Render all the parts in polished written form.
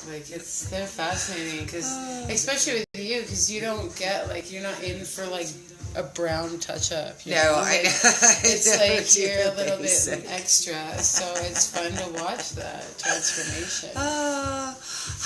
Like, they're fascinating, because, especially with you, because you don't get, like, you're not in for, like, a brown touch-up. No, I know. It's like you're a little bit extra, so it's fun to watch that transformation. Hi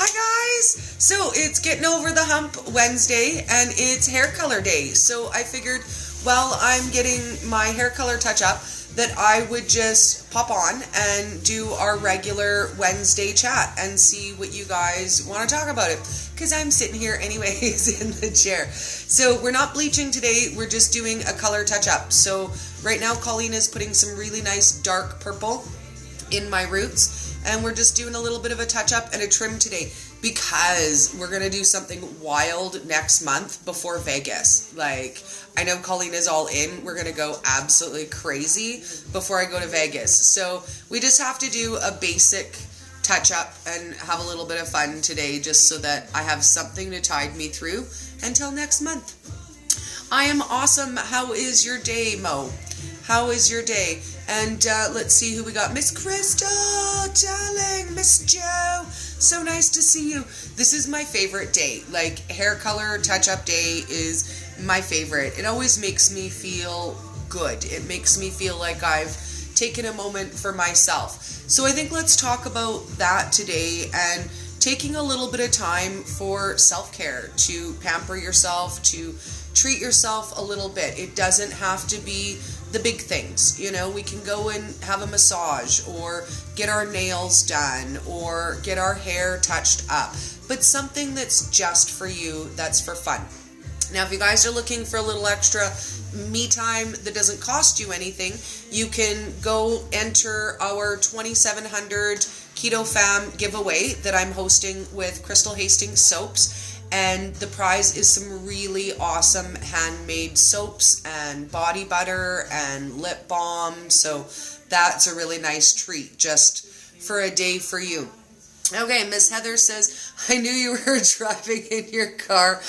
guys! So it's Getting Over the Hump Wednesday, and it's hair color day. So I figured while I'm getting my hair color touch-up, that I would just pop on and do our regular Wednesday chat and see what you guys want to talk about it. Because I'm sitting here anyways in the chair. So we're not bleaching today, we're just doing a color touch-up. So right now Colleen is putting some really nice dark purple in my roots. And we're just doing a little bit of a touch-up and a trim today. Because we're going to do something wild next month before Vegas. Like, I know Colleen is all in. We're going to go absolutely crazy before I go to Vegas. So we just have to do a basic touch-up and have a little bit of fun today just so that I have something to tide me through until next month. I am awesome. How is your day, Mo? How is your day? And let's see who we got. Miss Crystal, darling, Miss Joe. So nice to see you. This is my favorite day. Like, hair color touch-up day is my favorite. It always makes me feel good. It makes me feel like I've taken a moment for myself. So I think let's talk about that today and taking a little bit of time for self-care, to pamper yourself, to treat yourself a little bit. It doesn't have to be the big things, you know. We can go and have a massage or get our nails done or get our hair touched up, but something that's just for you, that's for fun. Now, if you guys are looking for a little extra me time that doesn't cost you anything, you can go enter our 2700 Keto Fam giveaway that I'm hosting with Crystal Hastings Soaps. And the prize is some really awesome handmade soaps and body butter and lip balm. So that's a really nice treat just for a day for you. Okay, Miss Heather says, I knew you were driving in your car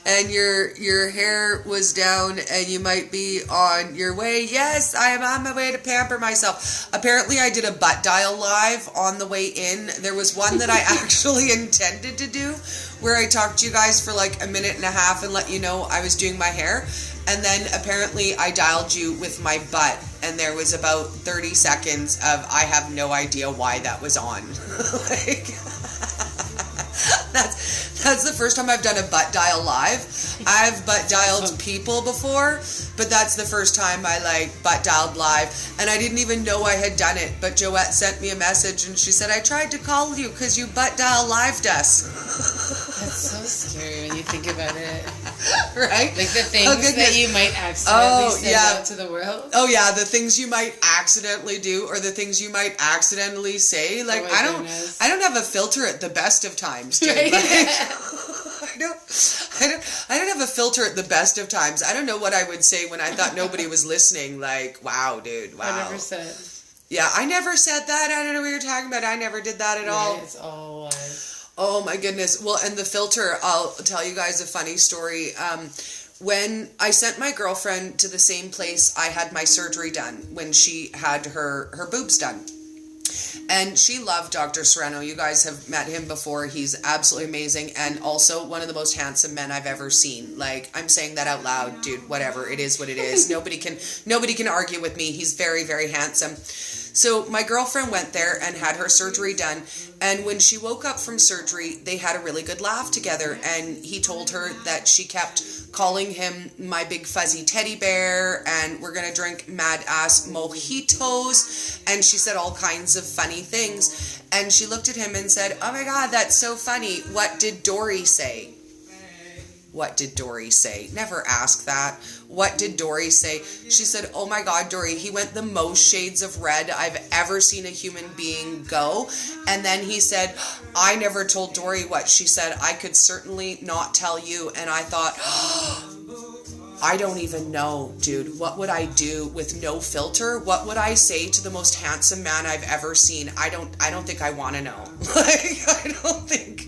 and your hair was down and you might be on your way. Yes, I am on my way to pamper myself. Apparently, I did a butt dial live on the way in. There was one that I actually intended to do where I talked to you guys for like a minute and a half and let you know I was doing my hair. And then apparently I dialed you with my butt, and there was about 30 seconds of I have no idea why that was on. Like, that's the first time I've done a butt dial live. I've butt dialed people before, but that's the first time I like butt dialed live, and I didn't even know I had done it. But Joette sent me a message and she said, I tried to call you because you butt dial lived us. That's so scary when you think about it. Right? Like the things that you might accidentally send out to the world. Oh yeah, the things you might accidentally do or the things you might accidentally say. Like, I don't have a filter at the best of times, dude. Right? Like, I don't have a filter at the best of times. I don't know what I would say when I thought nobody was listening. Like, wow, dude, wow. I never said. Yeah, I never said that. I don't know what you're talking about. I never did that at all. It's all lies. Oh my goodness. Well, and the filter, I'll tell you guys a funny story. When I sent my girlfriend to the same place I had my surgery done, when she had her boobs done. And she loved Dr. Serrano. You guys have met him before. He's absolutely amazing. And also one of the most handsome men I've ever seen. Like, I'm saying that out loud, dude. Whatever. It is what it is. Nobody can argue with me. He's very, very handsome. So my girlfriend went there and had her surgery done. And when she woke up from surgery, they had a really good laugh together. And he told her that she kept calling him my big fuzzy teddy bear, and we're going to drink mad ass mojitos. And she said all kinds of funny things. And she looked at him and said, oh my God, that's so funny. What did Dori say? What did Dori say? Never ask that. What did Dori say? She said, oh my God, Dori, he went the most shades of red I've ever seen a human being go. And then he said, I never told Dori what she said. I could certainly not tell you. And I thought, I don't even know, dude. What would I do with no filter? What would I say to the most handsome man I've ever seen? I don't think I want to know. Like, I don't think.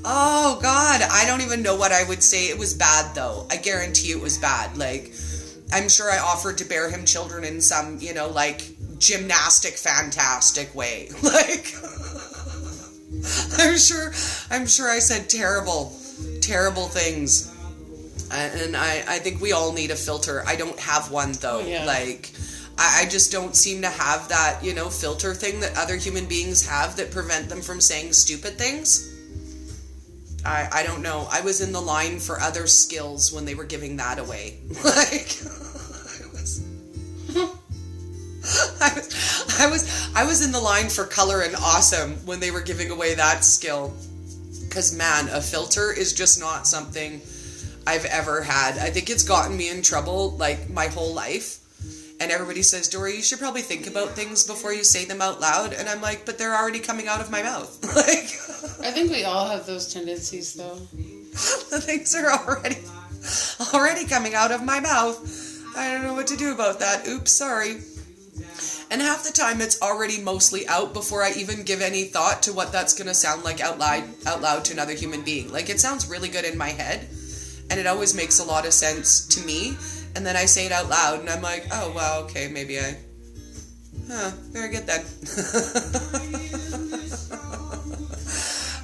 Oh God, I don't even know what I would say. It was bad though. I guarantee it was bad. Like, I'm sure I offered to bear him children in some, like gymnastic fantastic way. Like, I'm sure I said terrible things. And I think we all need a filter. I don't have one though. Oh, yeah. Like, I just don't seem to have that, filter thing that other human beings have that prevent them from saying stupid things. I don't know. I was in the line for other skills when they were giving that away. Like, I was in the line for color and awesome when they were giving away that skill. Because, man, a filter is just not something I've ever had. I think it's gotten me in trouble, like, my whole life. And everybody says, Dori, you should probably think about things before you say them out loud. And I'm like, but they're already coming out of my mouth. Like, I think we all have those tendencies, though. The things are already coming out of my mouth. I don't know what to do about that. Oops, sorry. And half the time it's already mostly out before I even give any thought to what that's going to sound like out loud to another human being. Like, it sounds really good in my head, and it always makes a lot of sense to me. And then I say it out loud, and I'm like, oh, wow, okay, maybe very good then.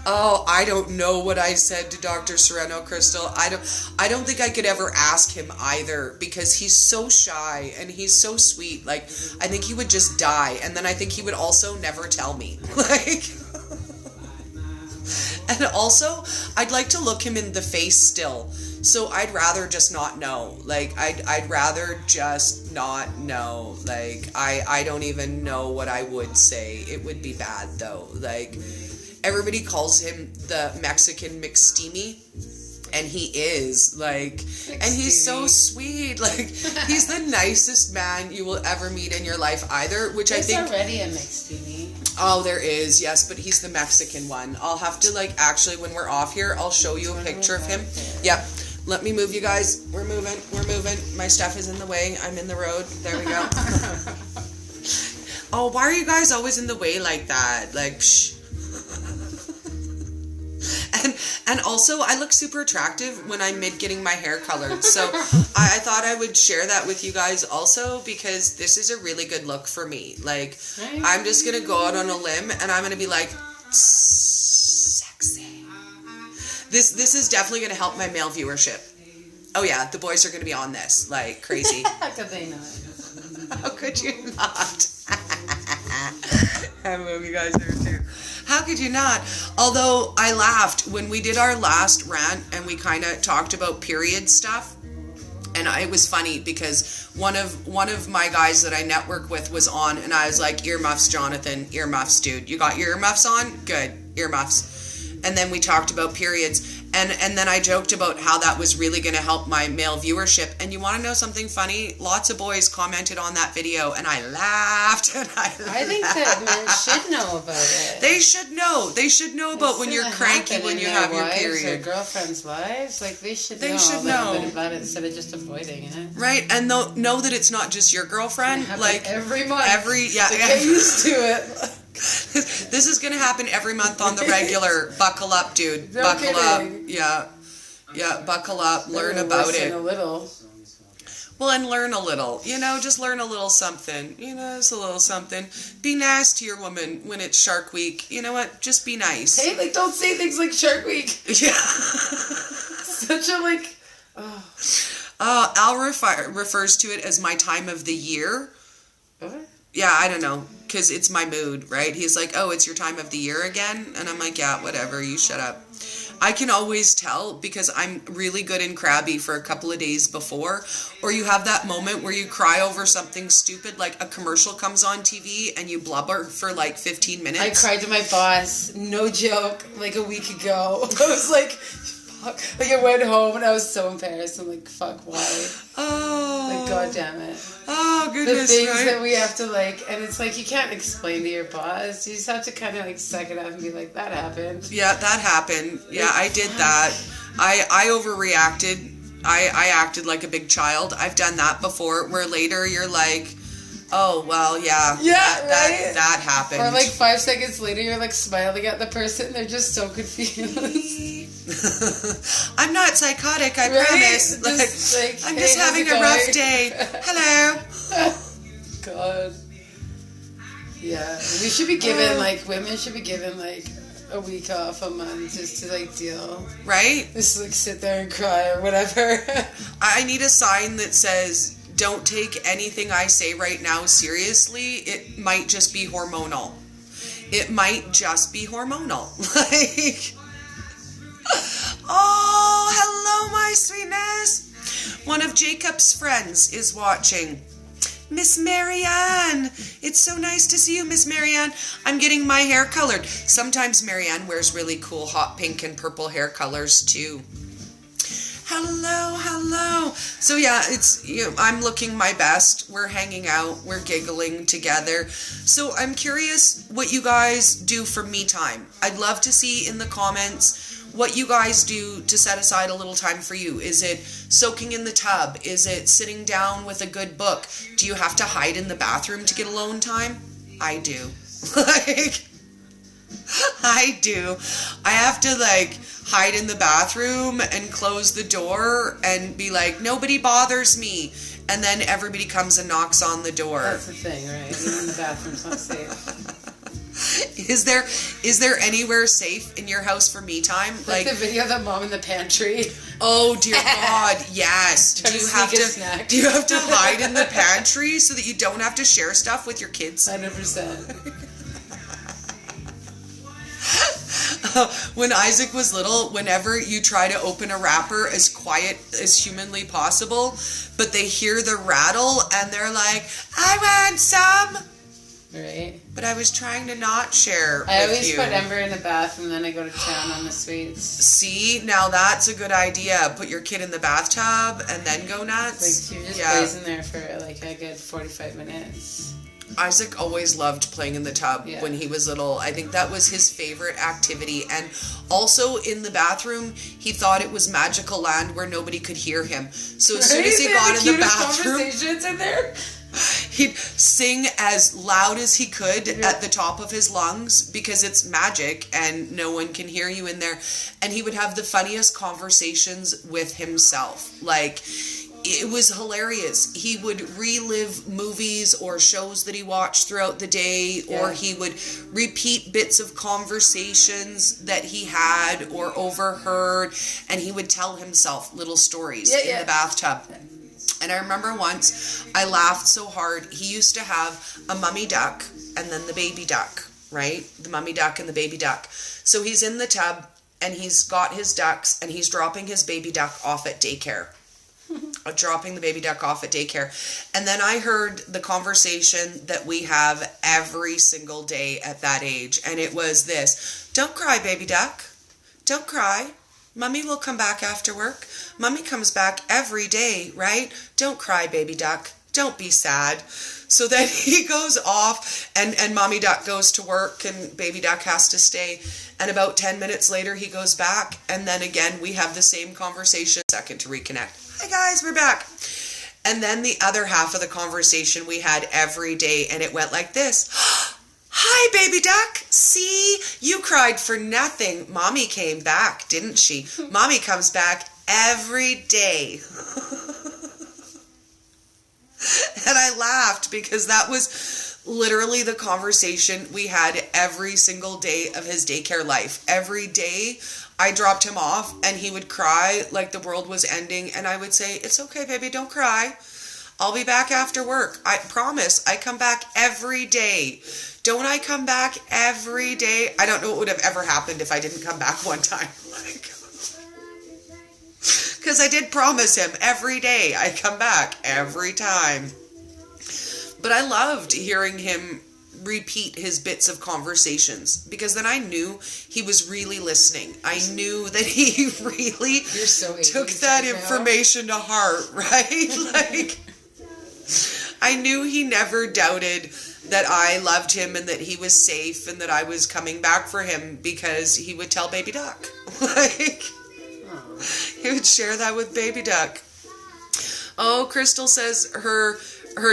Oh, I don't know what I said to Dr. Sereno, Crystal. I don't think I could ever ask him either, because he's so shy and he's so sweet. Like, I think he would just die, and then I think he would also never tell me. Like, and also, I'd like to look him in the face still. So I'd rather just not know. Like, I'd rather just not know. Like, I don't even know what I would say. It would be bad, though. Like, everybody calls him the Mexican McSteamy, and he is, like, and he's so sweet. Like, he's the nicest man you will ever meet in your life either, which There's I think... already a McSteamy. Oh, there is, yes, but he's the Mexican one. I'll have to, like, actually, when we're off here, I'll show you a picture of him. Yep. Let me move, you guys. We're moving. My stuff is in the way. I'm in the road. There we go. Oh, why are you guys always in the way like that? Like, psh. And also, I look super attractive when I'm mid getting my hair colored. So I thought I would share that with you guys also, because this is a really good look for me. Like, I'm just going to go out on a limb, and I'm going to be like, sexy. This is definitely going to help my male viewership. Oh yeah, the boys are going to be on this like crazy. How could they not? How could you not? I love you guys there too. How could you not? Although I laughed when we did our last rant and we kind of talked about period stuff. And it was funny because one of my guys that I network with was on, and I was like, earmuffs, Jonathan, earmuffs, dude. You got your earmuffs on? Good, earmuffs. And then we talked about periods. And then I joked about how that was really going to help my male viewership. And you want to know something funny? Lots of boys commented on that video, and I laughed and I laughed. I think that men should know about it. They should know. They should know about when you're cranky when you have your period. Or girlfriends' lives, like they should know a little bit about it instead of just avoiding it. Right, and know that it's not just your girlfriend. Like every month. Get used to it. This is going to happen every month on the regular. Buckle up, dude. No buckle kidding. up. Yeah, buckle up. Learn about it. A little. Well, and learn a little. Just learn a little something. Just a little something. Be nice to your woman when it's Shark Week. You know what? Just be nice. Hey, like, don't say things like Shark Week. Yeah. Such a, like... Oh. Al refers to it as my time of the year. What? Yeah, I don't know, because it's my mood, right? He's like, oh, it's your time of the year again? And I'm like, yeah, whatever, you shut up. I can always tell because I'm really good and crabby for a couple of days before. Or you have that moment where you cry over something stupid, like a commercial comes on TV and you blubber for like 15 minutes. I cried to my boss, no joke, like a week ago. I was like... Like, I went home and I was so embarrassed. I'm like, fuck, why? Oh. Like, God damn it. Oh, goodness, the things right? that we have to, like, and it's like, you can't explain to your boss. You just have to kind of, like, suck it up and be like, that happened. Yeah, that happened. Yeah, I did that. I overreacted. I acted like a big child. I've done that before, where later you're like, oh, well, yeah. Yeah, right? That happened. Or, like, 5 seconds later, you're, like, smiling at the person. They're just so confused. I'm not psychotic, I promise. Like, I'm just having a rough day. Hello. God. Yeah. We should be given, like, women should be given, like, a week off a month just to like deal. Right? Just like sit there and cry or whatever. I need a sign that says, don't take anything I say right now seriously. It might just be hormonal. It might just be hormonal. Like, oh, hello, my sweetness. One of Jacob's friends is watching. Miss Marianne. It's so nice to see you, Miss Marianne. I'm getting my hair colored. Sometimes Marianne wears really cool hot pink and purple hair colors too. Hello, hello. So yeah, it's, you know, I'm looking my best. We're hanging out. We're giggling together. So I'm curious what you guys do for me time. I'd love to see in the comments what you guys do to set aside a little time for you. Is it soaking in the tub? Is it sitting down with a good book? Do you have to hide in the bathroom to get alone time? I do. Like, I do. I have to like hide in the bathroom and close the door and be like, nobody bothers me. And then everybody comes and knocks on the door. That's the thing, right? Even the bathroom's not safe. Is there anywhere safe in your house for me time? Like the video of the mom in the pantry. Oh dear God, yes. Do you have to hide in the pantry so that you don't have to share stuff with your kids? 100%. When Isaac was little, whenever you try to open a wrapper as quiet as humanly possible, but they hear the rattle and they're like, I want some. Right. But I was trying to not share with you. I always put Ember in the bath and then I go to town on the sweets. See, now that's a good idea. Put your kid in the bathtub and then go nuts. Like, she just plays in there for like a good 45 minutes. Isaac always loved playing in the tub when he was little. I think that was his favorite activity. And also in the bathroom, he thought it was magical land where nobody could hear him. So as soon as he got in the bathroom, conversations in there. He'd sing as loud as he could at the top of his lungs because it's magic and no one can hear you in there. And he would have the funniest conversations with himself. Like, it was hilarious. He would relive movies or shows that he watched throughout the day, or he would repeat bits of conversations that he had or overheard, and he would tell himself little stories in the bathtub. And I remember once I laughed so hard. He used to have a mummy duck and then the baby duck, right? The mummy duck and the baby duck. So he's in the tub and he's got his ducks and he's dropping his baby duck off at daycare. Dropping the baby duck off at daycare. And then I heard the conversation that we have every single day at that age. And it was this: don't cry, baby duck. Don't cry. Mummy will come back after work. Mummy comes back every day, right? Don't cry, baby duck. Don't be sad. So then he goes off and mommy duck goes to work and baby duck has to stay. And about 10 minutes later, he goes back. And then again, we have the same conversation. Second to reconnect. Hi guys, we're back. And then the other half of the conversation we had every day, and it went like this. Hi, baby duck. See, you cried for nothing. Mommy came back, didn't she? Mommy comes back every day. And I laughed because that was literally the conversation we had every single day of his daycare life. Every day I dropped him off and he would cry like the world was ending. And I would say, it's okay, baby, don't cry. I'll be back after work. I promise. I come back every day. Don't I come back every day? I don't know what would have ever happened if I didn't come back one time. Because I did promise him every day I come back every time. But I loved hearing him repeat his bits of conversations because then I knew he was really listening. I knew that he really took that information to heart, right? Like, I knew he never doubted that I loved him and that he was safe and that I was coming back for him because he would tell baby duck. Like, he would share that with baby duck. Oh, Crystal says her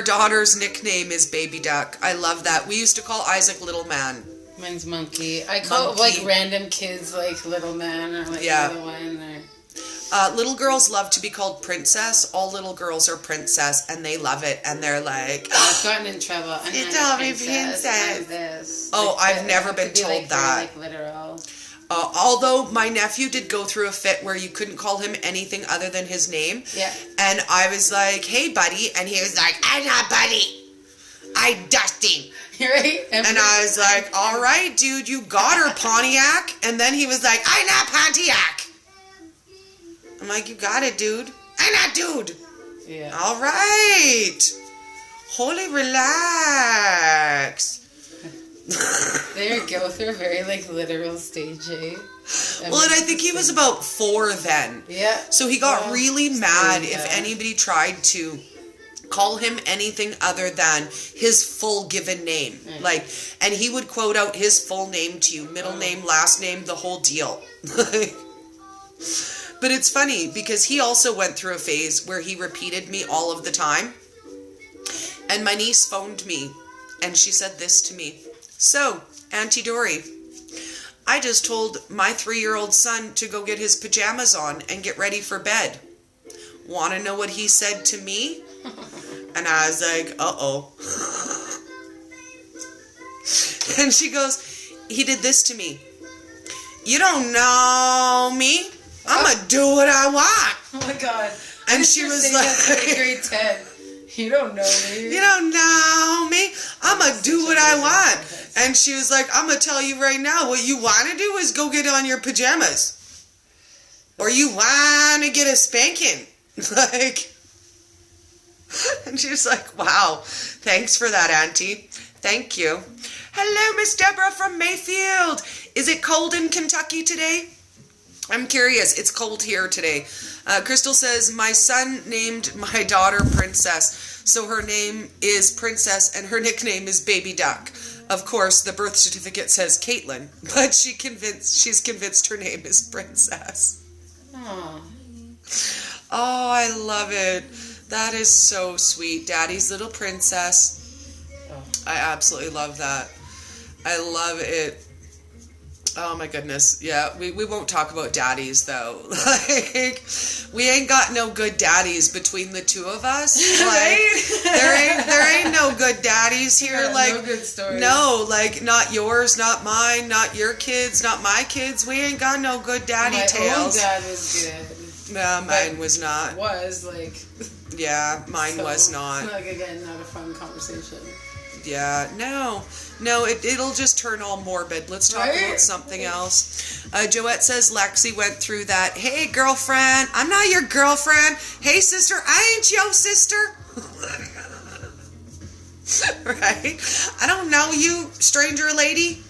daughter's nickname is Baby Duck. I love that. We used to call Isaac Little Man. Mine's Monkey. I call like random kids like Little Man or like Little One. Or... Little girls love to be called princess. All little girls are princess, and they love it, and they're like... I've gotten in trouble. You told me princess. I'm this. Oh, like, I've never been told like, that. Very, like, literal. Although my nephew did go through a fit where you couldn't call him anything other than his name. Yeah. And I was like, hey, buddy. And he was like, I'm not buddy. I'm Dustin. Right? And I was like, all right, dude, you got her, Pontiac. And then he was like, I'm not Pontiac. I'm like, you got it, dude. I'm not dude. Yeah. All right. Holy relax. There you go. They're very, like, literal stage, eh? Well, and I think he was about 4 then. Yeah. So he got really mad yeah. if anybody tried to call him anything other than his full given name. Right. Like, and he would quote out his full name to you, middle name, last name, the whole deal. But it's funny because he also went through a phase where he repeated me all of the time. And my niece phoned me and she said this to me. So, Auntie Dori, I just told my 3-year-old son to go get his pajamas on and get ready for bed. Want to know what he said to me? And I was like, uh-oh. And she goes, he did this to me. You don't know me. I'm going to do what I want. Oh my God. And she was like, grade 10. You don't know me. You don't know me. I'm going to do what I want. And she was like, I'm going to tell you right now, what you want to do is go get on your pajamas. Or you want to get a spanking. Like, and she was like, wow, thanks for that, Auntie. Thank you. Hello, Miss Deborah from Mayfield. Is it cold in Kentucky today? I'm curious. It's cold here today. Crystal says, my son named my daughter Princess. So her name is Princess and her nickname is Baby Duck. Of course, the birth certificate says Caitlin, but she's convinced her name is Princess. Aww. Oh, I love it. That is so sweet. Daddy's little princess. Oh. I absolutely love that. I love it. Oh my goodness. Yeah, we won't talk about daddies though. Like, we ain't got no good daddies between the two of us. Like, there ain't no good daddies here. Yeah, like, no good stories. No, like, not yours, not mine, not your kids, not my kids. We ain't got no good daddy tales. My own dad was good. No, mine was not. Was like. Yeah, mine was not. Like, again, not a fun conversation. Yeah, no, it'll just turn all morbid. Let's talk about something else. Joette says Lexi went through that. Hey, girlfriend, I'm not your girlfriend. Hey, sister, I ain't your sister. Right? I don't know you, stranger lady.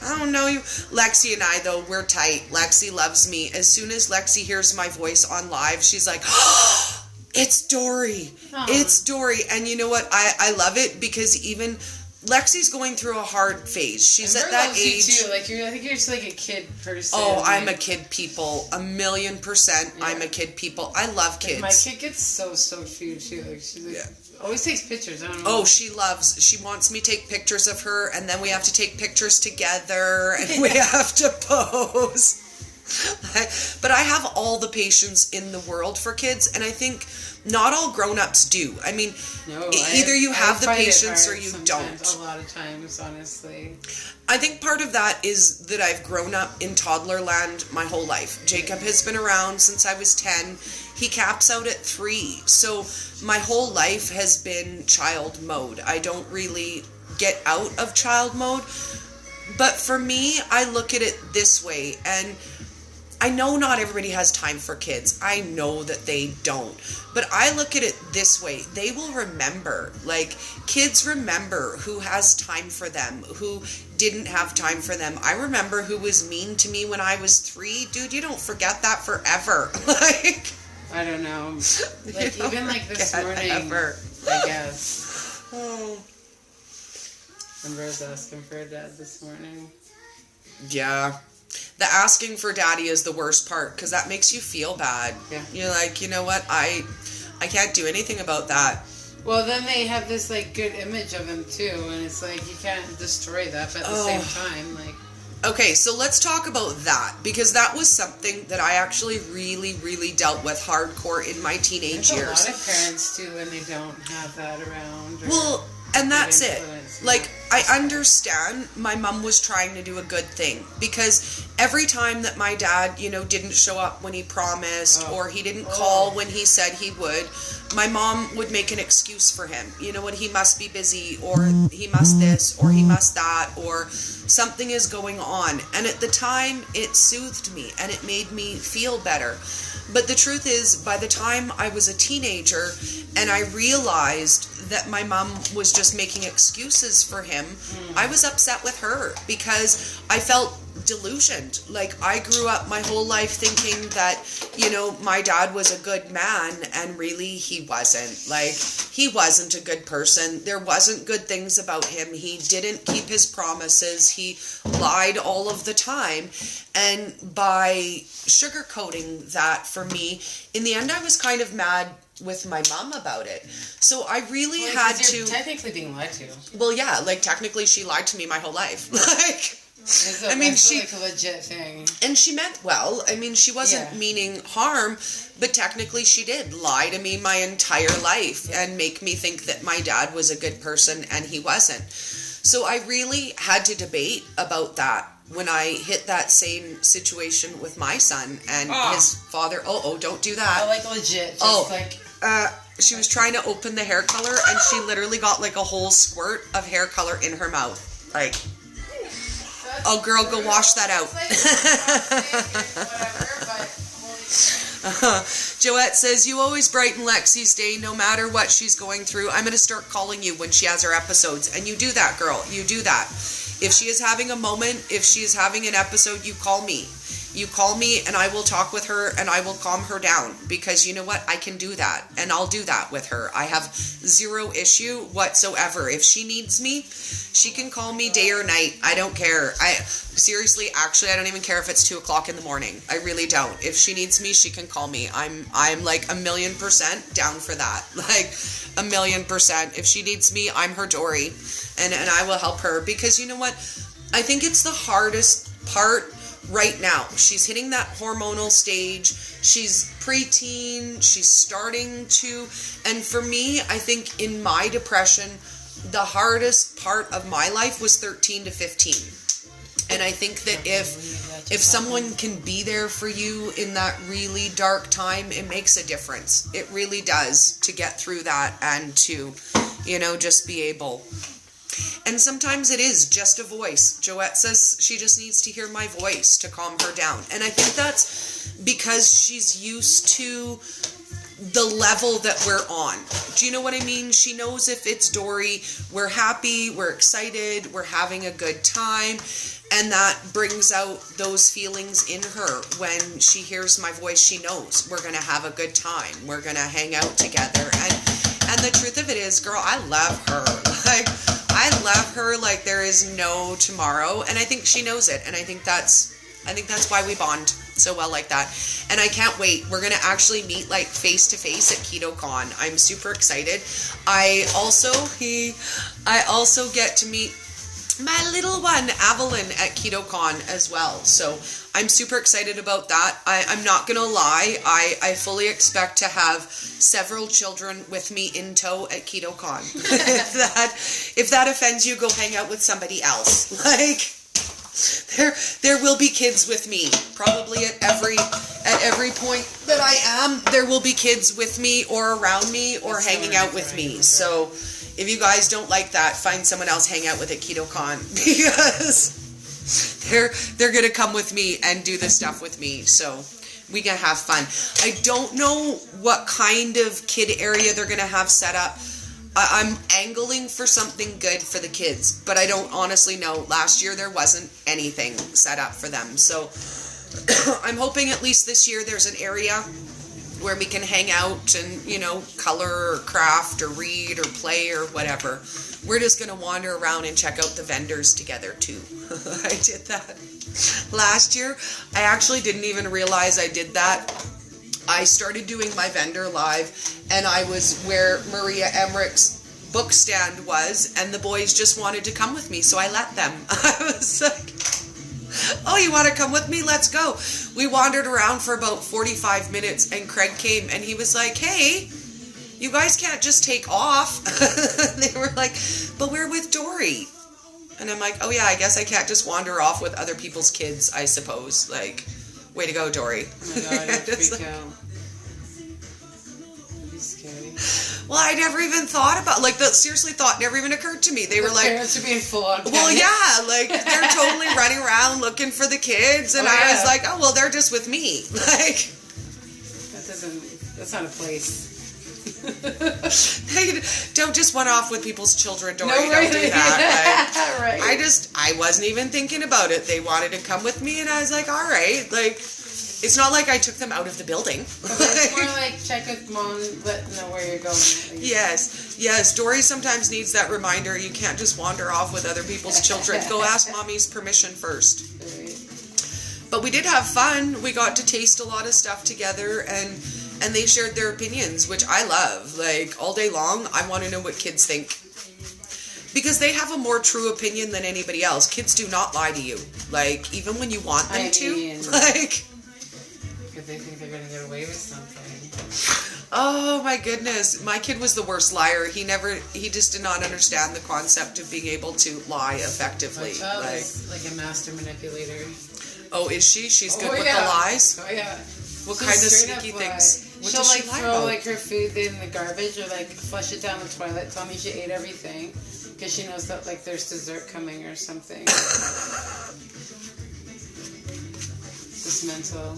I don't know you. Lexi and I, though, we're tight. Lexi loves me. As soon as Lexi hears my voice on live, she's like, oh, it's Dori. Aww. It's Dori. And you know what? I love it because even Lexi's going through a hard phase. She's at that age. Too. Like, I think you're just like a kid person. Oh, like, I'm a kid people. 1,000,000%. Yeah. I'm a kid people. I love kids. Like, my kid gets so stoked for you too. Like, she's like, always takes pictures. I don't know. Oh, she wants me to take pictures of her, and then we have to take pictures together, and we have to pose. But I have all the patience in the world for kids, and I think not all grown-ups do. I mean, either you have the patience or you don't. A lot of times, honestly. I think part of that is that I've grown up in toddler land my whole life. Jacob has been around since I was 10. He caps out at 3. So my whole life has been child mode. I don't really get out of child mode. But for me, I look at it this way, and I know not everybody has time for kids. I know that they don't. But I look at it this way. They will remember. Like, kids remember who has time for them, who didn't have time for them. I remember who was mean to me when I was 3. Dude, you don't forget that forever. Like, I don't know. Like, even like this morning, ever. I guess. Oh. Amber was asking for a dad this morning. Yeah. The asking for daddy is the worst part because that makes you feel bad. Yeah. You're like, you know what? I can't do anything about that. Well, then they have this like good image of him too, and it's like you can't destroy that, but at the same time, like. Okay, so let's talk about that, because that was something that I actually really, really dealt with hardcore in my teenage years. A lot of parents do when they don't have that around. Well, and that's it. Like, I understand my mom was trying to do a good thing, because every time that my dad, you know, didn't show up when he promised, or he didn't call when he said he would, my mom would make an excuse for him. You know what, he must be busy, or he must this, or he must that, or something is going on. And at the time, it soothed me, and it made me feel better. But the truth is, by the time I was a teenager, and I realized that my mom was just making excuses for him, I was upset with her, because I felt delusioned. Like, I grew up my whole life thinking that, you know, my dad was a good man, and really he wasn't. Like, he wasn't a good person. There wasn't good things about him. He didn't keep his promises. He lied all of the time. And by sugarcoating that for me, in the end I was kind of mad with my mom about it. So I really had to... technically being lied to. Well, yeah, like, technically she lied to me my whole life. Like... I mean, she like a legit thing, and she meant well. I mean, she wasn't meaning harm, but technically she did lie to me my entire life and make me think that my dad was a good person, and he wasn't. So I really had to debate about that when I hit that same situation with my son and his father. Don't do that. Like legit. Just she was trying to open the hair color, and she literally got like a whole squirt of hair color in her mouth. Like... Oh, girl, go wash that out. Joette says, you always brighten Lexi's day no matter what she's going through. I'm going to start calling you when she has her episodes. And you do that, girl. You do that. If she is having a moment, if she is having an episode, you call me. You call me and I will talk with her and I will calm her down, because you know what? I can do that, and I'll do that with her. I have zero issue whatsoever. If she needs me, she can call me day or night. I don't care. Seriously, actually, I don't even care if it's 2:00 in the morning. I really don't. If she needs me, she can call me. I'm like 1,000,000% down for that. Like 1,000,000%. If she needs me, I'm her Dori, and I will help her, because you know what? I think it's the hardest part right now. She's hitting that hormonal stage. She's preteen. She's starting to. And for me, I think in my depression, the hardest part of my life was 13 to 15. And I think that if someone can be there for you in that really dark time, it makes a difference. It really does, to get through that and to, you know, just be able. And sometimes it is just a voice. Joette says she just needs to hear my voice to calm her down. And I think that's because she's used to the level that we're on. Do you know what I mean? She knows if it's Dori, we're happy, we're excited, we're having a good time. And that brings out those feelings in her. When she hears my voice, she knows we're going to have a good time. We're going to hang out together. And the truth of it is, girl, I love her. Like, I love her like there is no tomorrow, and I think she knows it, and I think that's why we bond so well like that. And I can't wait. We're gonna actually meet like face to face at KetoCon. I'm super excited. I also get to meet my little one, Evelyn, at KetoCon as well. So I'm super excited about that. I'm not going to lie. I fully expect to have several children with me in tow at KetoCon. if that offends you, go hang out with somebody else. Like, there will be kids with me. Probably at every point that I am, there will be kids with me or around me or hanging out with me. So if you guys don't like that, find someone else hang out with at KetoCon, because they're gonna come with me and do this stuff with me. So we can have fun. I don't know what kind of kid area they're gonna have set up. I'm angling for something good for the kids, but I don't honestly know. Last year there wasn't anything set up for them, so I'm hoping at least this year there's an area where we can hang out and, you know, color or craft or read or play or whatever. We're just going to wander around and check out the vendors together too. I did that last year. I actually didn't even realize I did that. I started doing my vendor live, and I was where Maria Emmerich's book stand was, and the boys just wanted to come with me, so I let them. oh, you want to come with me? Let's go. We wandered around for about 45 minutes, and Craig came, and he was like, hey, you guys can't just take off. They were like, but we're with Dori. And I'm like, oh yeah, I guess I can't just wander off with other people's kids, I suppose. Like, way to go, Dori. Oh my god, I'd freak out. That'd be scary. Well, I never even thought about, like, that seriously thought never even occurred to me. They were like, parents are being full on panic. well, yeah, like, they're totally running around looking for the kids, and I was like, oh, well, they're just with me. Like, that's not a place. Don't just run off with people's children, Dori. No, don't do that. Right. I wasn't even thinking about it. They wanted to come with me, and I was like, all right. Like, it's not like I took them out of the building. It's more like check with mom, let them know where you're going. Yes. Dori sometimes needs that reminder. You can't just wander off with other people's children. Go ask mommy's permission first. Right. But we did have fun. We got to taste a lot of stuff together, and they shared their opinions, which I love. Like, all day long, I want to know what kids think. Because they have a more true opinion than anybody else. Kids do not lie to you. Like, even when you want them to. Like, because they think they're going to get away with something. Oh my goodness. My kid was the worst liar. He just did not understand the concept of being able to lie effectively. My child is like a master manipulator. Oh, is she? She's good with the lies? Oh, yeah. What kind of sneaky things? What She'll does she like lie throw about? like her food in the garbage or like flush it down the toilet. Tell me she ate everything because she knows that like there's dessert coming or something. Just mental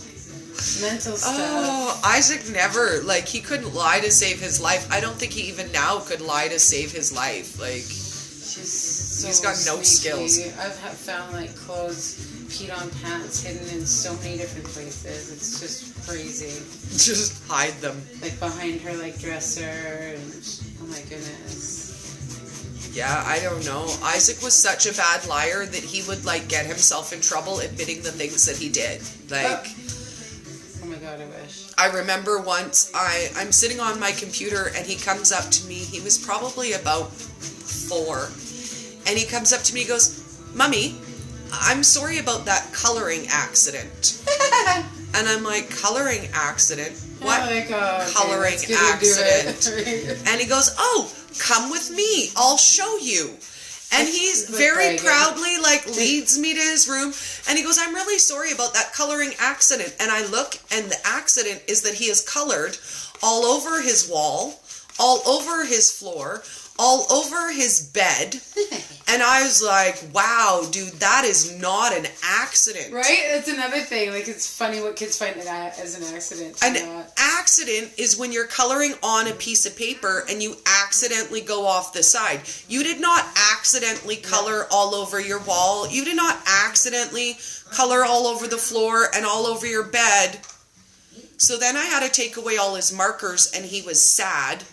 stuff. Oh, Isaac never, like, he couldn't lie to save his life. I don't think he even now could lie to save his life. Like, he's got no skills. I've found like clothes, peed on pants hidden in so many different places. It's just crazy. Just hide them. Like behind her like dresser and oh my goodness. Yeah, I don't know. Isaac was such a bad liar that he would like get himself in trouble admitting the things that he did. Like, oh my god, I wish. I remember once I'm sitting on my computer and he comes up to me. He was probably about 4. And he comes up to me and goes, Mummy, I'm sorry about that coloring accident. And I'm like, coloring accident? What coloring accident? And he goes, oh, come with me. I'll show you. And he's very proudly like leads me to his room. And he goes, I'm really sorry about that coloring accident. And I look and the accident is that he has colored all over his wall, all over his floor, all over his bed. And I was like, wow, dude, that is not an accident. Right? That's another thing. Like, it's funny what kids find that as an accident. An accident is when you're coloring on a piece of paper and you accidentally go off the side. You did not accidentally color all over your wall. You did not accidentally color all over the floor and all over your bed. So then I had to take away all his markers and he was sad.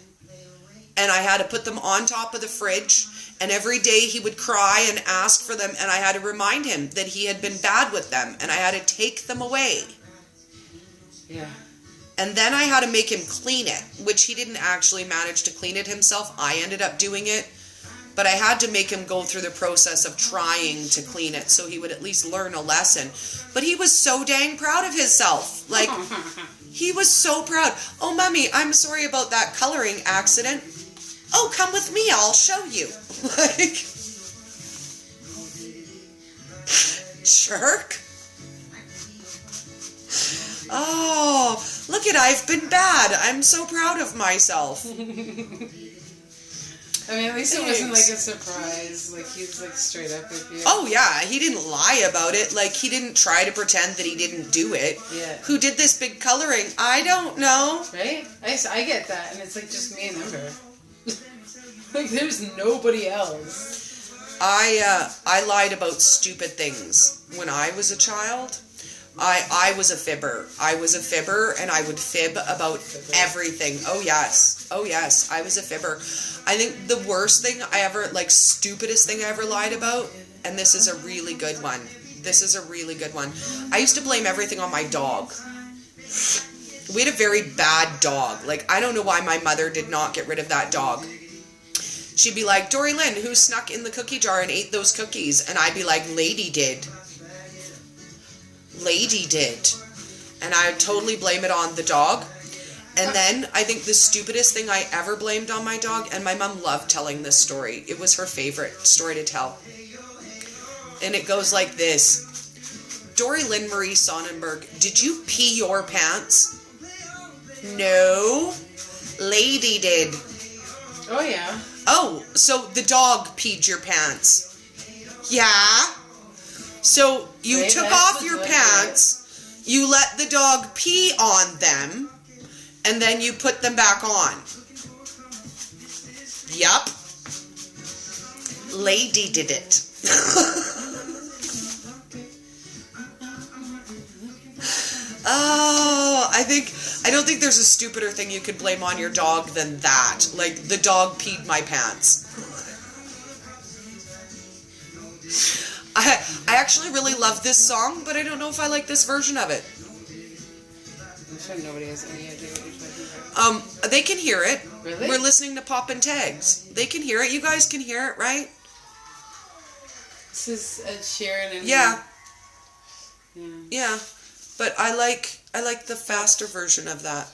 And I had to put them on top of the fridge. And every day he would cry and ask for them. And I had to remind him that he had been bad with them. And I had to take them away. Yeah. And then I had to make him clean it. Which he didn't actually manage to clean it himself. I ended up doing it. But I had to make him go through the process of trying to clean it. So he would at least learn a lesson. But he was so dang proud of himself. Like, he was so proud. Oh, Mommy, I'm sorry about that coloring accident. Oh, come with me, I'll show you. Like, jerk. Oh, look at, I've been bad. I'm so proud of myself. I mean, at least it wasn't like a surprise. Like, he was like straight up with you. Oh, yeah, he didn't lie about it. Like, he didn't try to pretend that he didn't do it. Yeah. Who did this big coloring? I don't know. Right? I get that, and it's like just me and Ember. Like, there's nobody else. I lied about stupid things when I was a child. I was a fibber. I was a fibber, and I would fib about everything. Oh, yes. Oh, yes. I was a fibber. I think the worst thing I ever, like, stupidest thing I ever lied about, and this is a really good one. This is a really good one. I used to blame everything on my dog. We had a very bad dog. Like, I don't know why my mother did not get rid of that dog. She'd be like, Dori Lynn, who snuck in the cookie jar and ate those cookies? And I'd be like, Lady did. Lady did. And I totally blame it on the dog. And then I think the stupidest thing I ever blamed on my dog, and my mom loved telling this story. It was her favorite story to tell. And it goes like this. Dori Lynn Marie Sonnenberg, did you pee your pants? No. Lady did. Oh, yeah. Oh, so the dog peed your pants. Yeah. So you took off your pants, you let the dog pee on them, and then you put them back on. Yup. Lady did it. Oh, I don't think there's a stupider thing you could blame on your dog than that. Like, the dog peed my pants. I actually really love this song, but I don't know if I like this version of it. I'm sure nobody has any idea what you're talking about. They can hear it. Really? We're listening to Pop and Tags. They can hear it. You guys can hear it, right? This is Ed Sheeran and... Yeah. Yeah. But I like the faster version of that.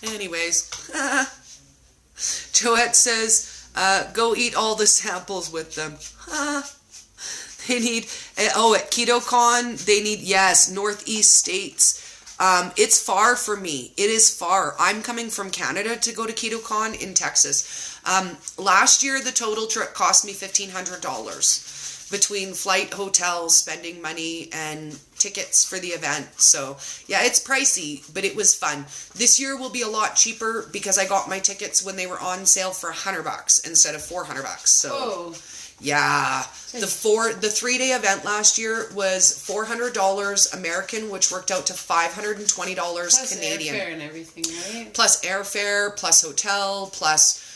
Anyways. Joette says, go eat all the samples with them. They need, at KetoCon, they need, yes, Northeast states. It's far for me. It is far. I'm coming from Canada to go to KetoCon in Texas. Last year, the total trip cost me $1,500 between flight, hotels, spending money, and tickets for the event. So, yeah, it's pricey, but it was fun. This year will be a lot cheaper because I got my tickets when they were on sale for $100 instead of $400. So, yeah. The 3-day event last year was $400 American, which worked out to $520 plus Canadian. Plus airfare and everything, right? Plus airfare, plus hotel, plus,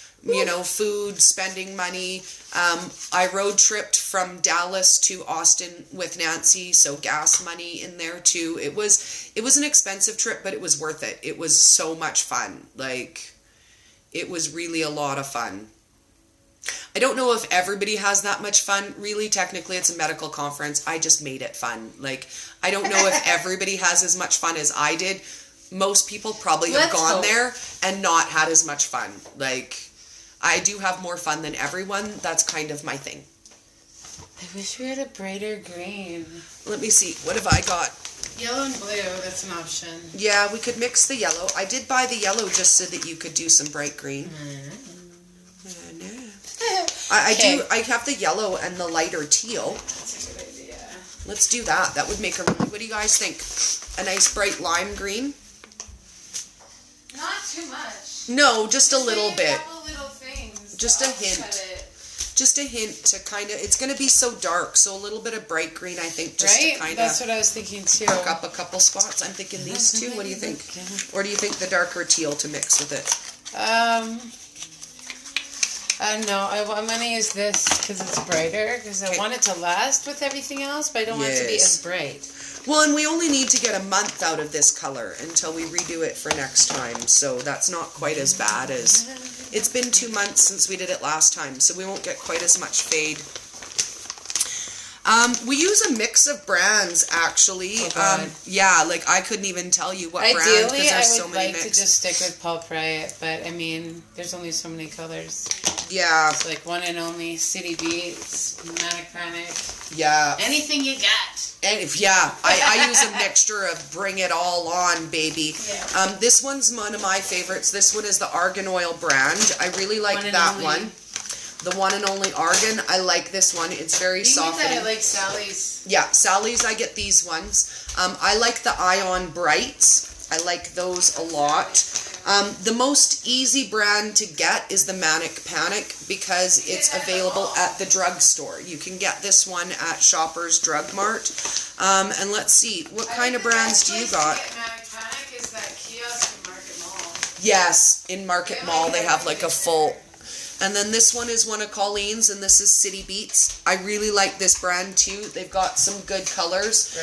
food, spending money. I road tripped from Dallas to Austin with Nancy, so gas money in there too. It was an expensive trip, but it was worth it. It was so much fun. Like, it was really a lot of fun. I don't know if everybody has that much fun. Really, technically, it's a medical conference. I just made it fun. Like, I don't know if everybody has as much fun as I did. Most people probably have gone there and not had as much fun. Like, I do have more fun than everyone. That's kind of my thing. I wish we had a brighter green. Let me see. What have I got? Yellow and blue, that's an option. Yeah, we could mix the yellow. I did buy the yellow just so that you could do some bright green. I have the yellow and the lighter teal. That's a good idea. Let's do that. That would make a really... What do you guys think? A nice bright lime green? Not too much. No, just a little bit. A couple little things. Just a hint. Just a hint to kind of... It's going to be so dark, so a little bit of bright green, I think, just to kind of... That's what I was thinking, too. Perk up a couple spots. I'm thinking these two. What do you think? Or do you think the darker teal to mix with it? No, I'm going to use this because it's brighter, because I want it to last with everything else, but I don't want it to be as bright. Well, and we only need to get a month out of this color until we redo it for next time, so that's not quite as bad as... It's been 2 months since we did it last time, so we won't get quite as much fade. We use a mix of brands, actually. Yeah, like I couldn't even tell you what brand, because there's so many mix. I would like to just stick with Pulp Riot, but I mean, there's only so many colors. Yeah. It's like One and Only, City Beats, Manic Panic. Yeah. Anything you got. I use a mixture of Bring It All On, baby. Yeah. This one's one of my favorites. This one is the Argan Oil brand. I really like that one. The One and Only Argan. I like this one. It's very soft. I like Sally's. Yeah, Sally's. I get these ones. I like the Ion Brights. I like those a lot. The most easy brand to get is the Manic Panic because it's available at the drugstore. You can get this one at Shoppers Drug Mart. And let's see, what kind of brands do you got? Manic Panic is that kiosk in Market Mall. Yes, in Market Mall they have like a full... And then this one is one of Colleen's, and this is City Beats. I really like this brand too. They've got some good colors.